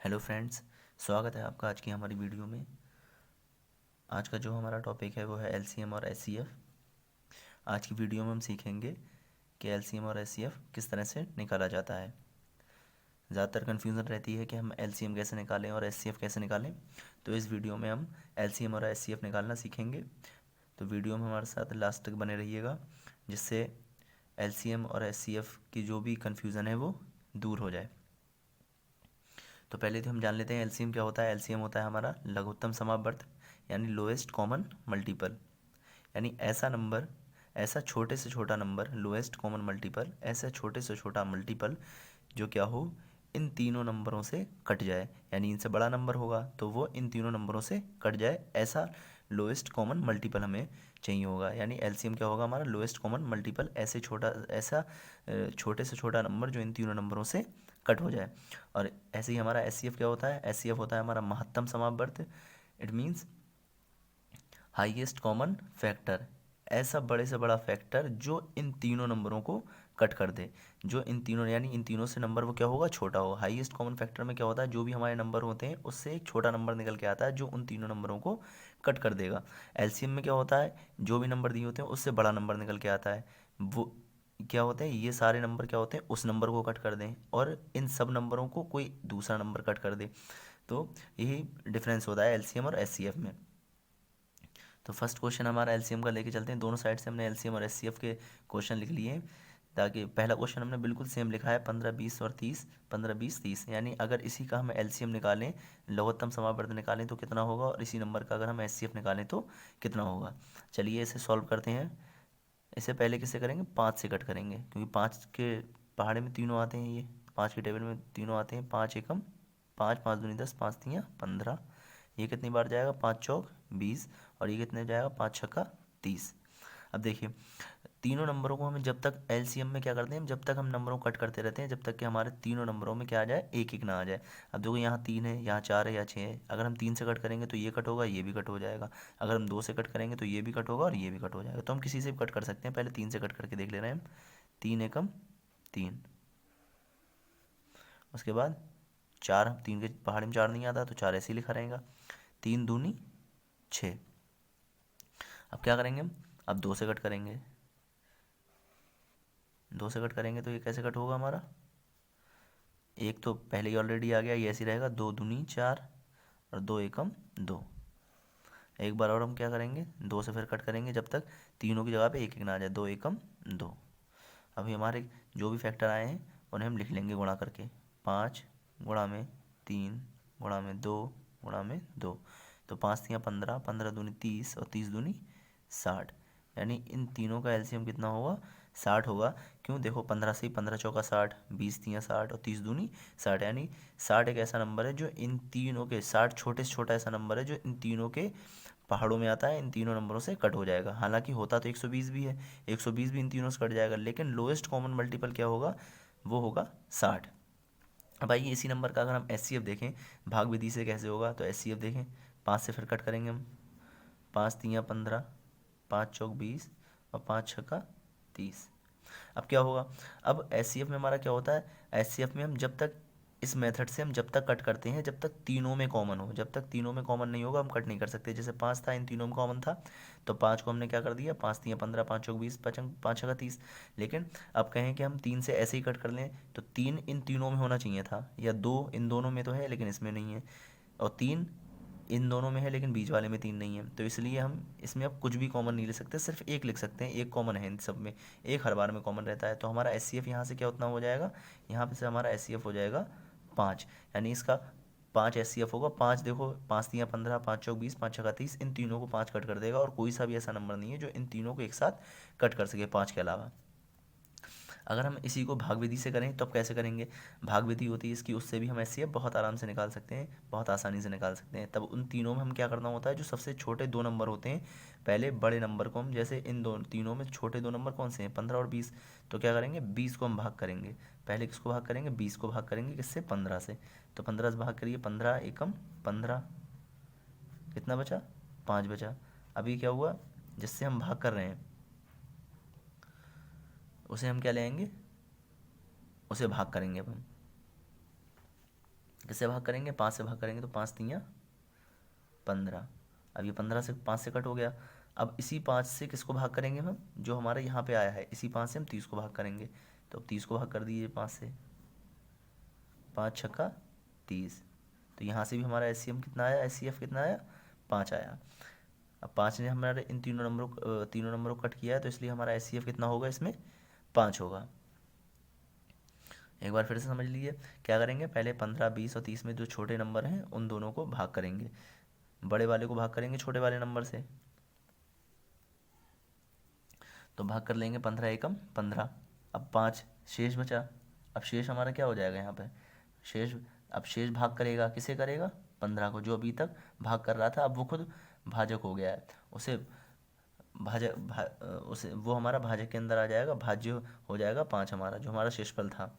Hello friends, स्वागत है आपका आज की हमारी वीडियो में। आज का जो हमारा टॉपिक है वो है एलसीएम और एचसीएफ। आज की वीडियो में हम सीखेंगे कि एलसीएम और एचसीएफ किस तरह से निकाला जाता है। ज़्यादातर कन्फ्यूज़न रहती है कि हम एलसीएम कैसे निकालें और एचसीएफ कैसे निकालें, तो इस वीडियो में हम एलसीएम और एचसीएफ निकालना सीखेंगे। तो वीडियो में हमारे साथ लास्ट तक बने रहिएगा, जिससे एलसीएम और एचसीएफ की जो भी कन्फ्यूज़न है वो दूर हो जाए। तो पहले तो हम जान लेते हैं एलसीएम क्या होता है। एलसीएम होता है हमारा लघुत्तम समावर्त, यानी लोएस्ट कॉमन मल्टीपल। यानी ऐसा नंबर, ऐसा छोटे से छोटा नंबर, लोएस्ट कॉमन मल्टीपल, ऐसा छोटे से छोटा मल्टीपल जो क्या हो, इन तीनों नंबरों से कट जाए। यानी इनसे बड़ा नंबर होगा तो वो इन तीनों नंबरों से कट जाए, ऐसा लोएस्ट कॉमन मल्टीपल हमें चाहिए होगा। यानी एलसीएम क्या होगा हमारा, लोएस्ट कॉमन मल्टीपल, ऐसे छोटा, ऐसा छोटे से छोटा नंबर जो इन तीनों नंबरों से कट हो जाए। और ऐसे ही हमारा एचसीएफ क्या होता है, एचसीएफ होता है हमारा महत्तम समावर्त। It means highest common factor, ऐसा बड़े से बड़ा फैक्टर जो इन तीनों नंबरों को कट कर दे। जो इन तीनों, यानी इन तीनों से नंबर वो क्या होगा, छोटा होगा। हाईएस्ट कॉमन फैक्टर में क्या होता है, जो भी हमारे नंबर होते हैं उससे एक छोटा नंबर निकल के आता है जो उन तीनों नंबरों को कट कर देगा। एलसीएम में क्या होता है, जो भी नंबर दिए होते हैं उससे बड़ा नंबर निकल के आता है। वो क्या होते हैं, ये सारे नंबर क्या होते हैं, उस नंबर को कट कर दें और इन सब नंबरों को कोई दूसरा नंबर कट कर दे। तो यही डिफरेंस होता है एलसीएम और एचसीएफ में। तो फर्स्ट क्वेश्चन हमारा एलसीएम का लेके चलते हैं। दोनों साइड से हमने एलसीएम और एचसीएफ के क्वेश्चन लिख लिए हैं, ताकि पहला क्वेश्चन हमने बिल्कुल सेम लिखा है, 15 20 और 30, 15 20 30। यानी अगर इसी का हम एलसीएम निकालें, लघुत्तम समावर्त निकालें तो कितना होगा, और इसी नंबर का अगर हम एचसीएफ निकालें तो कितना होगा। चलिए इसे सॉल्व करते हैं। इसे पहले किससे करेंगे, 5 से कट करेंगे, क्योंकि 5 के पहाड़े में तीनों आते हैं, ये 5 के टेबल में तीनों आते हैं। 5 एकम 5, 5 दूनी 10, 5 तियाँ 15। ये कितनी बार जाएगा, 5 चौक 20, और ये कितने जाएगा, 5 छक्का 30। अब देखिए, तीनों नंबरों को हमें जब तक एलसीएम में क्या करते हैं, जब तक हम नंबरों को कट करते रहते हैं, जब तक कि हमारे तीनों नंबरों में क्या आ जाए, एक एक ना आ जाए। अब देखो, यहाँ 3 है, यहाँ 4 है, या 6 है। अगर हम 3 से कट करेंगे तो ये कट होगा, ये भी कट हो जाएगा। अगर हम 2 से कट करेंगे तो ये भी कट होगा और ये भी कट हो जाएगा। तो हम किसी से भी कट कर सकते हैं। पहले 3 से कट करके देख ले रहे हैं हम। 3 एकम 3। उसके बाद 4, हम 3 के पहाड़ी में 4 नहीं आता तो 4 ऐसे ही लिखा रहेगा। 3 दूनी 6। अब क्या करेंगे हम, अब 2 से कट करेंगे। 2 से कट करेंगे तो ये कैसे कट होगा हमारा, एक तो पहले ही ऑलरेडी आ गया, ये ऐसे ही रहेगा। 2 दूनी 4 और 2 एकम 2। एक बार और हम क्या करेंगे, 2 से फिर कट करेंगे जब तक तीनों की जगह पे एक एक ना आ जाए। 2 एकम 2। अभी हमारे जो भी फैक्टर आए हैं उन्हें हम लिख लेंगे गुणा करके। 5 गुणा में 3 गुणा में 2 गुणा में 2। तो 5 तियाँ 15, 15 दूनी 30 और 30 दूनी 60। यानी इन तीनों का एलसीएम कितना होगा, 60 होगा। क्यों, देखो 15 से ही 15 चौका 60, 20 तियाँ 60 और 30 दूनी 60। यानी 60 एक ऐसा नंबर है जो इन तीनों के, 60 छोटे से छोटा ऐसा नंबर है जो इन तीनों के पहाड़ों में आता है, इन तीनों नंबरों से कट हो जाएगा। हालांकि होता तो 120 भी है, 120 भी इन तीनों से कट जाएगा, लेकिन लोएस्ट कॉमन मल्टीपल क्या होगा, वो होगा 60। अब आइए इसी नंबर का अगर हम एचसीएफ देखें, भाग विधि से कैसे होगा, तो एचसीएफ देखें, 5 से फिर कट करेंगे हम। 5 तियाँ 15, 5 चौक 20 और 5 छक्का 30। अब क्या होगा, अब एचसीएफ में हमारा क्या होता है, एचसीएफ में हम जब तक, इस मेथड से हम जब तक कट करते हैं जब तक तीनों में कॉमन हो। जब तक तीनों में कॉमन नहीं होगा हम कट नहीं कर सकते। जैसे 5 था, इन तीनों में कॉमन था, तो 5 को हमने क्या कर दिया, 5 तियाँ 15, 5 चौक 20, 5 छक्का 30। लेकिन अब कहें कि हम 3 से ऐसे ही कट कर लें, तो 3 इन तीनों में होना चाहिए था, या 2 इन दोनों में तो है लेकिन इसमें नहीं है, और 3 इन दोनों में है लेकिन बीच वाले में 3 नहीं है। तो इसलिए हम इसमें अब कुछ भी कॉमन नहीं ले सकते, सिर्फ एक लिख सकते हैं। एक कॉमन है इन सब में, एक हर बार में कॉमन रहता है। तो हमारा एच सी एफ यहाँ से क्या उतना हो जाएगा, यहाँ पे से हमारा एच सी एफ हो जाएगा 5। यानी इसका 5 एच सी एफ होगा। 5 देखो, 5 तियाँ 15, 5 चौक 20, 5 छक्का 30, इन तीनों को 5 कट कर देगा, और कोई सा भी ऐसा नंबर नहीं है जो इन तीनों को एक साथ कट कर सके 5 के अलावा। अगर हम इसी को भाग विधि से करें तो अब कैसे करेंगे, भाग विधि होती है इसकी, उससे भी हम एचसीएफ बहुत आराम से निकाल सकते हैं, बहुत आसानी से निकाल सकते हैं। तब उन तीनों में हम क्या करना होता है, जो सबसे छोटे 2 नंबर होते हैं, पहले बड़े नंबर को हम, जैसे इन दो तीनों में छोटे 2 नंबर कौन से हैं, 15 और 20, तो क्या करेंगे, 20 को हम भाग करेंगे। पहले किसको भाग करेंगे, 20 को भाग करेंगे, किससे, 15 से। तो 15 से भाग करिए, 15 एकम 15, कितना बचा, 5 बचा। अभी क्या हुआ, जिससे हम भाग कर रहे हैं उसे हम क्या लेंगे, उसे भाग करेंगे अब हम। किससे भाग करेंगे, 5 से भाग करेंगे तो 5 तियाँ 15। अब ये 15 से 5 से कट हो गया। अब इसी 5 से किसको भाग करेंगे हम, जो हमारे यहाँ पे आया है, इसी 5 से हम 30 को भाग करेंगे। तो अब 30 को भाग कर दीजिए 5 से, 5 छक्का 30। तो यहाँ से भी हमारा एस कितना आया, एस कितना आया, 5 आया। अब 5 ने हमारे इन तीनों नंबरों को कट किया है, तो इसलिए हमारा एस कितना होगा, इसमें 5 होगा। एक बार फिर से समझ लीजिए, क्या करेंगे, पहले 15, 20 और 30 में जो छोटे नंबर हैं उन दोनों को भाग करेंगे, बड़े वाले को भाग करेंगे छोटे वाले नंबर से। तो भाग कर लेंगे 15 एकम 15। अब 5 शेष बचा। अब शेष हमारा क्या हो जाएगा यहाँ पे, शेष, अब शेष भाग करेगा, किसे करेगा, 15 को, जो अभी तक भाग कर रहा था, अब वो खुद भाजक हो गया है, उसे उसे वो हमारा भाजक के अंदर आ जाएगा, भाज्य हो जाएगा 5 हमारा, जो हमारा शेषफल था,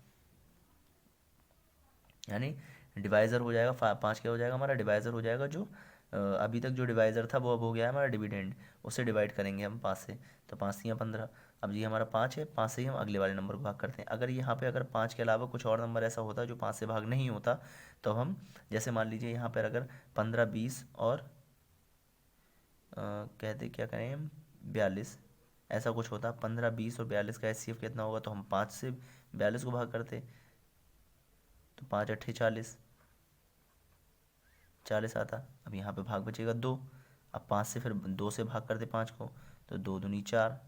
यानी डिवाइज़र हो जाएगा 5, क्या हो जाएगा हमारा, डिवाइज़र हो जाएगा, जो अभी तक जो डिवाइज़र था वो अब हो गया है हमारा डिविडेंड, उसे डिवाइड करेंगे हम 5 से। तो 5 या 15। अब ये हमारा 5 है, 5 से ही हम अगले वाले नंबर को भाग करते हैं। अगर यहाँ पे अगर 5 के अलावा कुछ और नंबर ऐसा होता जो 5 से भाग नहीं होता, तो हम, जैसे मान लीजिए यहाँ पर अगर 15, 20 और कहते क्या करें हम, 42, ऐसा कुछ होता, 15, 20 और 42 का एच कितना होगा, तो हम 5 से 42 को भाग करते, तो 5 अट्ठे 40, 40 आता। अब यहाँ पे भाग बचेगा 2। अब 5 से फिर 2 से भाग करते 5 को, तो 2 दूनी 4।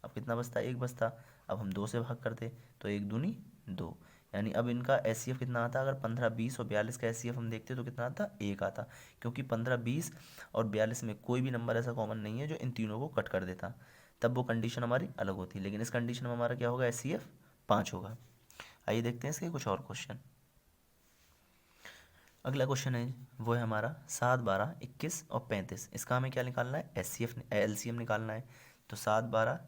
अब कितना बचता, 1 बचता। अब हम 2 से भाग करते, तो 1 दूनी 2। यानी अब इनका एच कितना आता, अगर 15, 20 और 42 का एच हम देखते तो कितना आता, 1 आता, क्योंकि 15, 20 और 42 में कोई भी नंबर ऐसा कॉमन नहीं है जो इन तीनों को कट कर देता, तब वो कंडीशन हमारी अलग होती। लेकिन इस कंडीशन में हमारा क्या होगा, एच 5 होगा। आइए देखते हैं इसके कुछ और क्वेश्चन। अगला क्वेश्चन है, वो है हमारा 7, 12, 21 और 35। इसका हमें क्या निकालना है, एलसीएम निकालना है। तो 7, 12,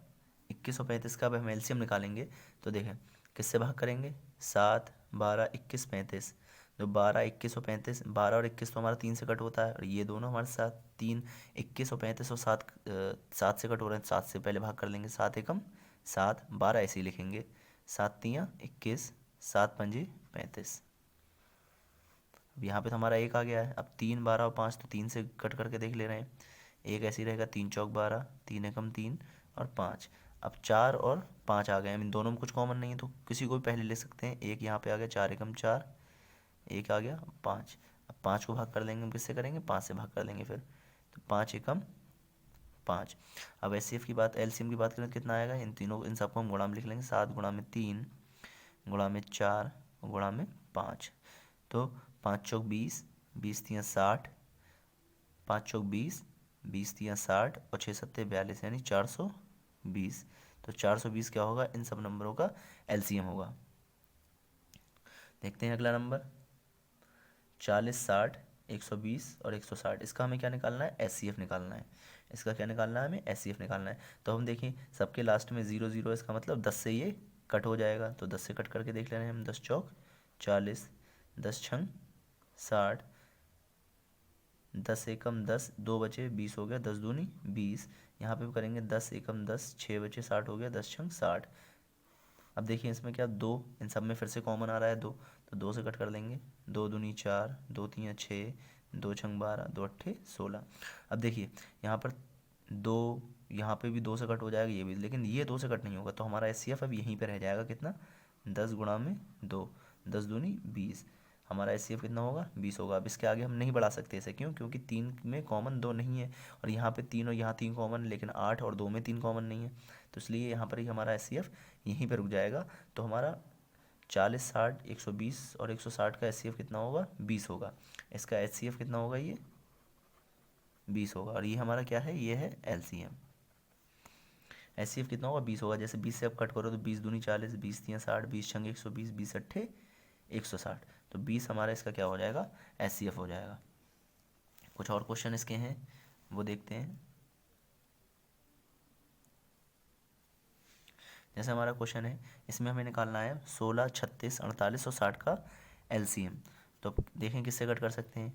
21 और 35 का अब हम एलसीएम निकालेंगे। तो देखें किससे भाग करेंगे, 7, 12, 21, 35। तो 12, 21 और 35, 12 और 21 तो हमारा 3 से कट होता है, और ये दोनों हमारे साथ 3, 21 और 35 और 7, 7 से कट हो रहे हैं, 7 से पहले भाग कर लेंगे, 7 एकम 7, 12 ऐसे ही लिखेंगे, 7 तियाँ 21, 7 पंजे 35। अब यहाँ पे तो हमारा 1 आ गया है। अब 3, 12 और 5 तो 3 से कट करके देख ले रहे हैं, 1 ऐसे ही रहेगा, 3 चौक 12, 3 एकम 3 और 5। अब 4 और 5 आ गए, इन दोनों में कुछ कॉमन नहीं है, तो किसी को भी पहले ले सकते हैं। 1 यहाँ पे आ गया, 4 एकम 4, 1 आ गया 5। अब 5 को भाग कर देंगे, हम किससे करेंगे, 5 से भाग कर देंगे फिर, तो 5 एकम 5। अब एचसीएफ की बात, एलसीएम की बात करें तो कितना आएगा, इन तीनों, इन सबको हम गुणा में लिख लेंगे, 7 गुणा में 3 गुणा में 4 गुणा में 5। तो 5 चौक 20, 20 तियाँ 60, 5 चौक 20, 20 तियाँ 60 और 6 सत्ते 42, यानी 420। तो 420 क्या होगा, इन सब नंबरों का एलसीएम होगा। देखते हैं अगला नंबर, 40, 60, 120 और 160। इसका हमें क्या निकालना है, एचसीएफ निकालना है। इसका क्या निकालना है, हमें एचसीएफ निकालना है। तो हम देखें सबके लास्ट में 0 0, इसका मतलब 10 से ये कट हो जाएगा, तो 10 से कट करके देख ले रहे हैं हम, 10 चौक 40, 10 छंग 60, 10 एकम 10, 2 बचे 20 हो गया, 10 दूनी 20। यहाँ पे भी करेंगे 10 एकम 10, 6 बचे 60 हो गया, 10 छंग 60। अब देखिए इसमें क्या, 2, इन सब में फिर से कॉमन आ रहा है 2, तो 2 से कट कर लेंगे, 2 दूनी 4, 2 तियाँ 6, 2 छंग 12, 2 अट्ठे 16। अब देखिए यहाँ पर 2, यहाँ पे भी 2 से कट हो जाएगा, ये भी, लेकिन ये 2 से कट नहीं होगा, तो हमारा एचसीएफ अब यहीं पे रह जाएगा, कितना, 10 गुणा में 2, 10 दूनी 20। हमारा एचसीएफ कितना होगा, 20 होगा। अब इसके आगे हम नहीं बढ़ा सकते इसे, क्यों, क्योंकि 3 में कॉमन 2 नहीं है, और यहाँ पे 3 और यहाँ 3 कॉमन, लेकिन 8 और 2 में 3 कॉमन नहीं है, तो इसलिए यहाँ पर ही हमारा एचसीएफ यहीं पर रुक जाएगा। तो हमारा 40, 60, 120 और 160 का एचसीएफ कितना होगा, 20 होगा। इसका एचसीएफ कितना होगा, ये 20 होगा, और ये हमारा क्या है, ये है एलसीएम। एचसीएफ कितना होगा, 20 होगा। जैसे 20 से अब कट करो तो 20 दूनी 40, 20 तियाँ 60, 20 छंग 120, 20 अट्ठे 160। तो 20 हमारा इसका क्या हो जाएगा, एचसीएफ हो जाएगा। कुछ और क्वेश्चन इसके हैं, वो देखते हैं। जैसे हमारा क्वेश्चन है, इसमें हमें निकालना है 16, 36, 48 और 60 का एलसीएम। तो देखें किससे कट कर सकते हैं,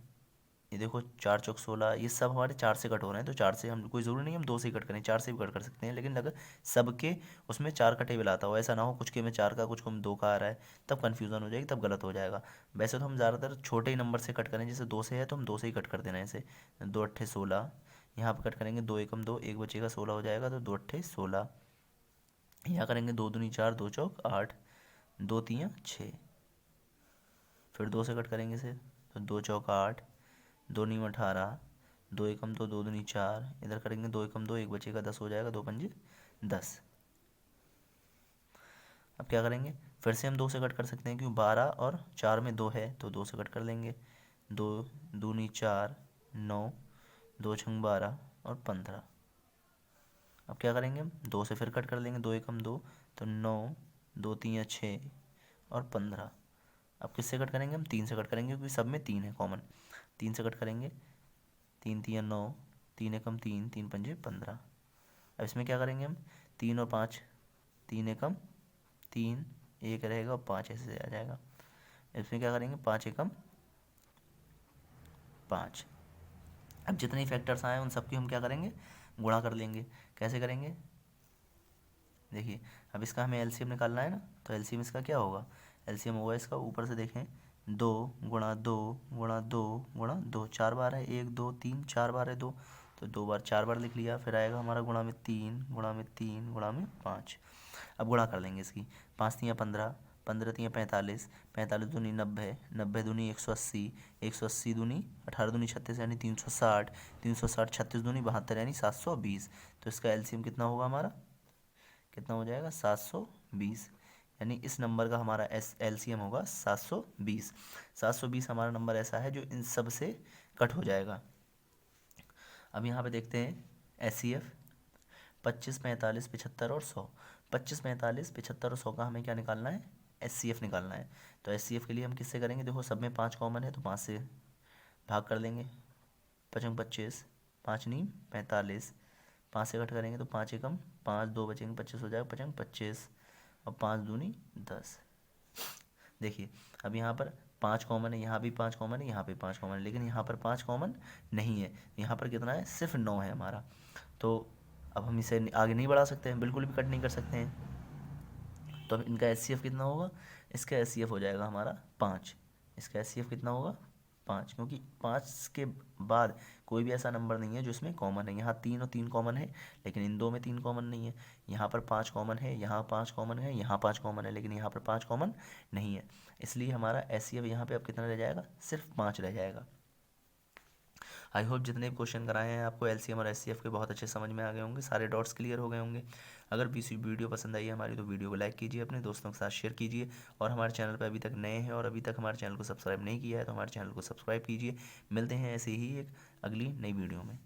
ये देखो 4 चौक 16, ये सब हमारे 4 से कट हो रहे हैं, तो 4 से हम, कोई ज़रूरी नहीं हम 2 से ही कट करें, 4 से भी कट कर सकते हैं, लेकिन अगर सबके उसमें 4 कटे बिल आता हो, ऐसा ना हो कुछ के में 4 का कुछ को में 2 का आ रहा है, तब कन्फ्यूज़न हो जाएगी, तब गलत हो जाएगा। वैसे तो हम ज़्यादातर छोटे ही नंबर से कट करें, जैसे 2 से है तो हम 2 से ही कट कर देना है, ऐसे 2 अट्ठे 16, यहाँ पर कट करेंगे 2 एकम 2, एक बचेगा 16 हो जाएगा, तो 2 अट्ठे 16, यहाँ करेंगे 2 दूनी 4, 2 चौक 8, 2 तियाँ 6, फिर 2 से कट करेंगे इसे, तो 2 चौक 8, 2 नीम 18, 2 एकम 2, 2 दूनी 4, इधर करेंगे 2 एकम 2, एक बचेगा 10 हो जाएगा, 2 पंजे 10। अब क्या करेंगे, फिर से हम 2 से कट कर सकते हैं, क्योंकि 12 और 4 में 2 है, तो 2 से कट कर लेंगे, 2 दूनी 4, 9, 2 छंग 12 और 15। अब क्या करेंगे, हम 2 से फिर कट कर लेंगे, 2 एकम 2, तो 9, 2 तियाँ 6 और 15। अब किससे कट करेंगे, हम 3 से कट करेंगे, क्योंकि सब में 3 है कॉमन, 3 से कट करेंगे, 3 तियाँ 9, 3 एकम 3, 3 पंजे 15। अब इसमें क्या करेंगे हम, 3 और 5, 3 एकम 3, एक रहेगा और 5 ऐसे आ जाएगा। इसमें क्या करेंगे, 5 एकम 5। अब जितने फैक्टर्स आए उन सबकी हम क्या करेंगे, गुणा कर लेंगे। कैसे करेंगे, देखिए अब इसका हमें एलसीएम निकालना है ना, तो एलसीएम इसका क्या होगा, एलसीएम होगा इसका, ऊपर से देखें 2 गुणा 2 गुणा 2 गुणा 2, 4 बार है, 1 2 3, 4 बार है 2, तो 2 बार 4 बार लिख लिया, फिर आएगा हमारा गुणा में 3 गुणा में 3 गुणा में 5। अब गुणा कर लेंगे इसकी, 5 तियाँ 15, 15 तियाँ 45, 45 दूनी 90, 90 दूनी 180, 180 दूनी 18 दूनी 36 यानी 360, 360 36 दूनी 72 यानी 720। तो इसका एलसीएम कितना होगा हमारा, कितना हो जाएगा 720, यानी इस नंबर का हमारा एलसीएम होगा 720। 720 हमारा नंबर ऐसा है जो इन सब से कट हो जाएगा। अब यहाँ पे देखते हैं एस सी एफ, 25 45 75 और 100। 25 45 75 और 100 का हमें क्या निकालना है, एस सी एफ निकालना है। तो एस सी एफ के लिए हम किससे करेंगे, देखो सब में 5 कॉमन है, तो 5 से भाग कर लेंगे, 5 25, 5 नीम 45, 5 से कट करेंगे तो 5 एकम 5, 2 बचेंगे 25 हो जाएगा, 5 25 और 5 दूनी 10। देखिए अब यहाँ पर 5 कॉमन है, यहाँ भी 5 कॉमन है, यहाँ पे 5 कॉमन है, लेकिन यहाँ पर 5 कॉमन नहीं है, यहाँ पर कितना है, सिर्फ 9 है हमारा। तो अब हम इसे आगे नहीं बढ़ा सकते हैं, बिल्कुल भी कट नहीं कर सकते हैं। तो अब इनका एस सी एफ कितना होगा, इसका एस सी एफ हो जाएगा हमारा 5। इसका एस सी एफ कितना होगा 5, क्योंकि 5 के बाद कोई भी ऐसा नंबर नहीं है जो इसमें कॉमन है। यहाँ 3 और 3 कॉमन है, लेकिन इन दो में 3 कॉमन नहीं है। यहाँ पर 5 कॉमन है, यहाँ 5 कॉमन है, यहाँ 5 कॉमन है, लेकिन यहाँ पर 5 कॉमन नहीं है। इसलिए हमारा एस सी एफ यहाँ पर अब कितना रह जाएगा, सिर्फ 5 रह जाएगा। आई होप जितने भी क्वेश्चन कराए हैं आपको एलसीएम और एचसीएफ के बहुत अच्छे समझ में आ गए होंगे, सारे डॉट्स क्लियर हो गए होंगे। अगर वीडियो पसंद आई है हमारी, तो वीडियो को लाइक कीजिए, अपने दोस्तों के साथ शेयर कीजिए, और हमारे चैनल पर अभी तक नए हैं और अभी तक हमारे चैनल को सब्सक्राइब नहीं किया है तो हमारे चैनल को सब्सक्राइब कीजिए। मिलते हैं ऐसे ही एक अगली नई वीडियो में।